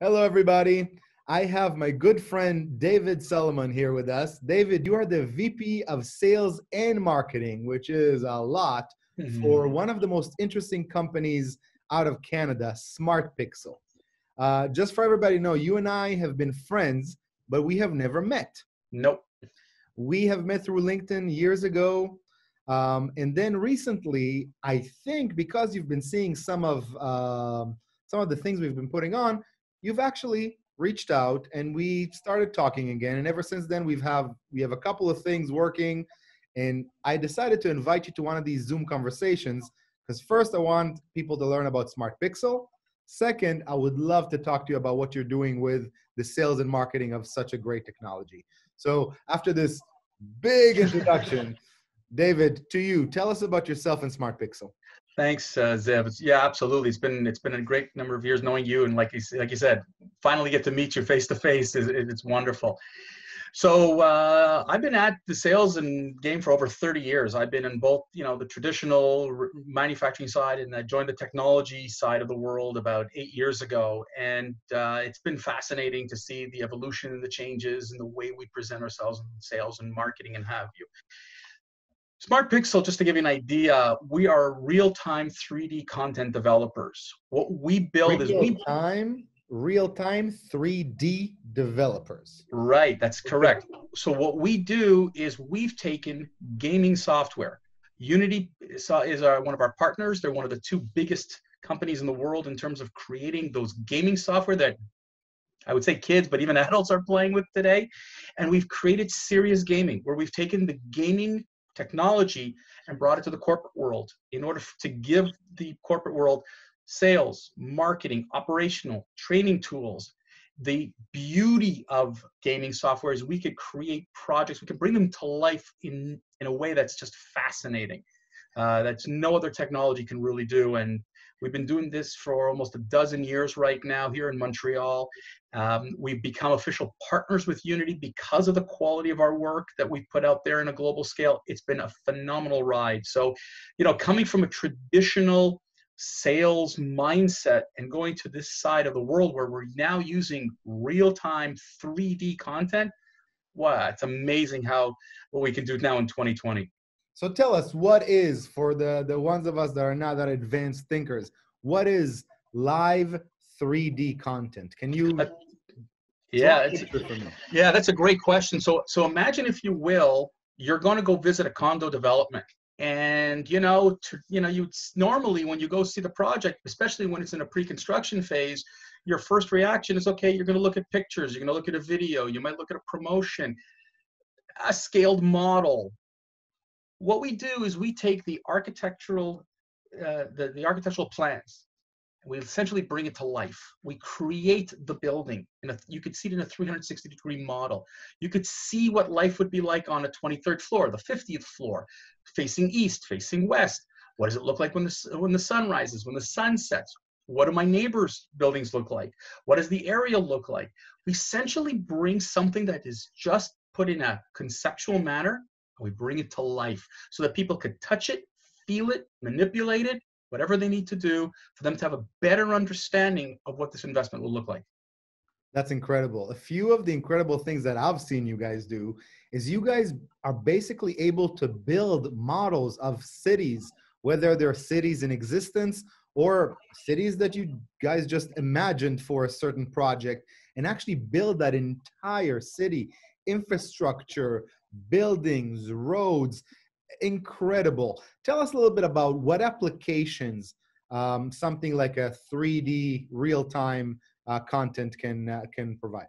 Hello, everybody. I have my good friend David Salomon here with us. David, you are the VP of Sales and Marketing, which is a lot for one of the most interesting companies out of Canada, SMARTPIXEL. Just for everybody to know, you and I have been friends, but we have never met. Nope. We have met through LinkedIn years ago. And then recently, I think because you've been seeing some of the things we've been putting on, you've actually reached out and we started talking again. And ever since then, we have a couple of things working. And I decided to invite you to one of these Zoom conversations because first, I want people to learn about SMARTPIXEL. Second, I would love to talk to you about what you're doing with the sales and marketing of such a great technology. So after this big introduction, David, to you, tell us about yourself and SMARTPIXEL. Thanks, Zeev. Yeah, absolutely. It's been a great number of years knowing you, and like you said, finally get to meet you face to face. It's wonderful. So I've been at the sales and game for over 30 years. I've been in both, the traditional manufacturing side, and I joined the technology side of the world about 8 years ago. And it's been fascinating to see the evolution and the changes and the way we present ourselves in sales and marketing and have you. SMARTPIXEL, just to give you an idea, we are real-time 3D content developers. What we build is real-time 3D developers. Right, that's correct. So what we do is we've taken gaming software. Unity is one of our partners. They're one of the two biggest companies in the world in terms of creating those gaming software that I would say kids, but even adults are playing with today. And we've created serious gaming where we've taken the gaming technology and brought it to the corporate world in order to give the corporate world sales, marketing, operational, training tools. The beauty of gaming software is we could create projects, we can bring them to life in a way that's just fascinating. That's no other technology can really do. And we've been doing this for almost a dozen years right now here in Montreal. We've become official partners with Unity because of the quality of our work that we've put out there in a global scale. It's been a phenomenal ride. So, coming from a traditional sales mindset and going to this side of the world where we're now using real-time 3D content, wow, it's amazing what we can do now in 2020. So tell us, what is, for the ones of us that are not that advanced thinkers, what is live 3D content? Can you Yeah, that's a great question. So imagine, if you will, you're going to go visit a condo development. And you normally when you go see the project, especially when it's in a pre-construction phase, your first reaction is, okay, you're going to look at pictures, you're going to look at a video, you might look at a promotion, a scaled model. What we do is we take the architectural plans. We essentially bring it to life. We create the building. You could see it in a 360-degree model. You could see what life would be like on a 23rd floor, the 50th floor, facing east, facing west. What does it look like when the sun rises, when the sun sets? What do my neighbors' buildings look like? What does the area look like? We essentially bring something that is just put in a conceptual manner, and we bring it to life so that people could touch it, feel it, manipulate it, whatever they need to do for them to have a better understanding of what this investment will look like. That's incredible. A few of the incredible things that I've seen you guys do is you guys are basically able to build models of cities, whether they're cities in existence or cities that you guys just imagined for a certain project, and actually build that entire city, infrastructure, buildings, roads. Incredible. Tell us a little bit about what applications something like a 3D real-time content can provide.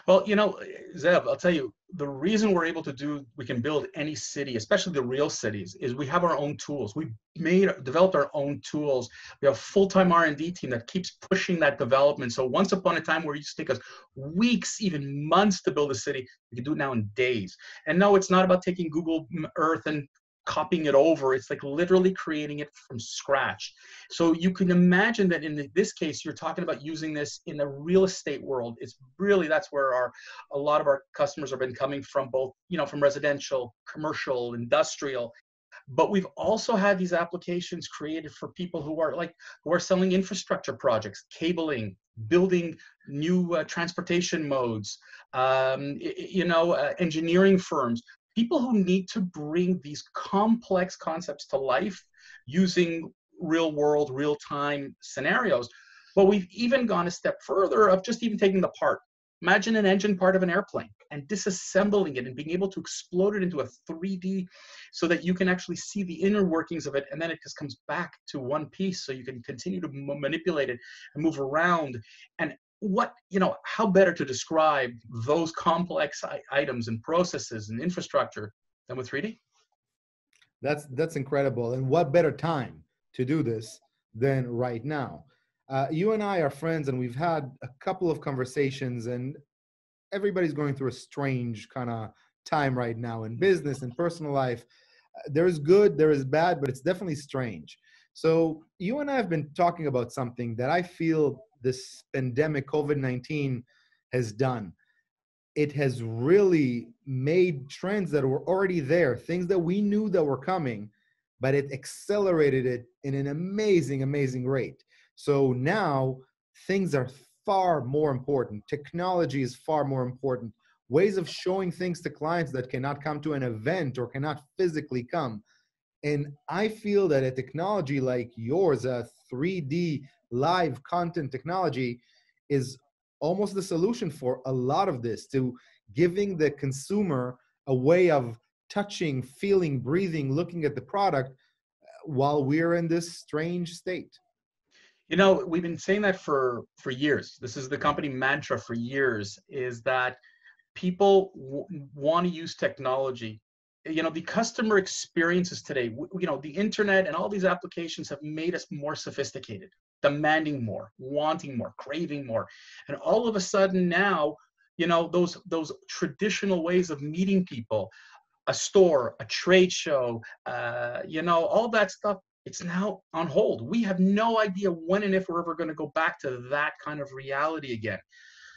Well, Zev, I'll tell you, the reason we can build any city, especially the real cities, is we have our own tools. We've developed our own tools. We have a full-time R&D team that keeps pushing that development. So once upon a time where it used to take us weeks, even months to build a city, we can do it now in days. And no, it's not about taking Google Earth and copying it over. It's like literally creating it from scratch. So you can imagine that in this case, you're talking about using this in the real estate world. It's really, that's where a lot of our customers have been coming from, both, from residential, commercial, industrial. But we've also had these applications created for people who are selling infrastructure projects, cabling, building new transportation modes, engineering firms, people who need to bring these complex concepts to life using real world, real time scenarios. But we've even gone a step further of just even taking the part. Imagine an engine part of an airplane and disassembling it and being able to explode it into a 3D so that you can actually see the inner workings of it, and then it just comes back to one piece so you can continue to manipulate it and move around. And how better to describe those complex items and processes and infrastructure than with 3D? That's incredible. And what better time to do this than right now? You and I are friends, and we've had a couple of conversations, and everybody's going through a strange kind of time right now in business and personal life. There is good, there is bad, but it's definitely strange. So you and I have been talking about something that I feel this pandemic, COVID-19, has done. It has really made trends that were already there, things that we knew that were coming, but it accelerated it in an amazing, amazing rate. So now things are far more important. Technology is far more important. Ways of showing things to clients that cannot come to an event or cannot physically come. And I feel that a technology like yours, a 3D live content technology, is almost the solution for a lot of this, to giving the consumer a way of touching, feeling, breathing, looking at the product while we're in this strange state. We've been saying that for years. This is the company mantra for years, is that people want to use technology. The customer experiences today, the internet and all these applications have made us more sophisticated, demanding more, wanting more, craving more. And all of a sudden now, those traditional ways of meeting people, a store, a trade show, all that stuff, it's now on hold. We have no idea when and if we're ever going to go back to that kind of reality again.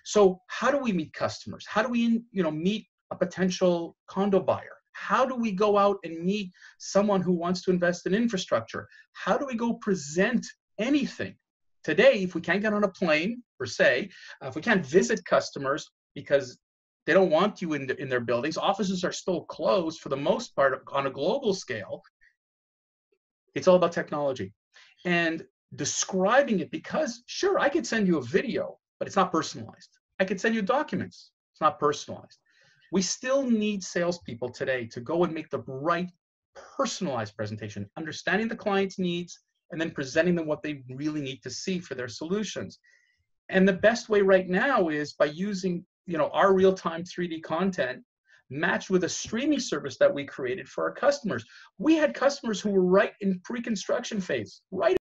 So how do we meet customers? How do we, meet a potential condo buyer? How do we go out and meet someone who wants to invest in infrastructure? How do we go present anything? Today, if we can't get on a plane, per se, if we can't visit customers because they don't want you in their buildings, offices are still closed for the most part on a global scale. It's all about technology and describing it, because sure, I could send you a video, but it's not personalized. I could send you documents. It's not personalized. We still need salespeople today to go and make the right personalized presentation, understanding the client's needs, and then presenting them what they really need to see for their solutions. And the best way right now is by using, our real-time 3D content matched with a streaming service that we created for our customers. We had customers who were right in pre-construction phase, right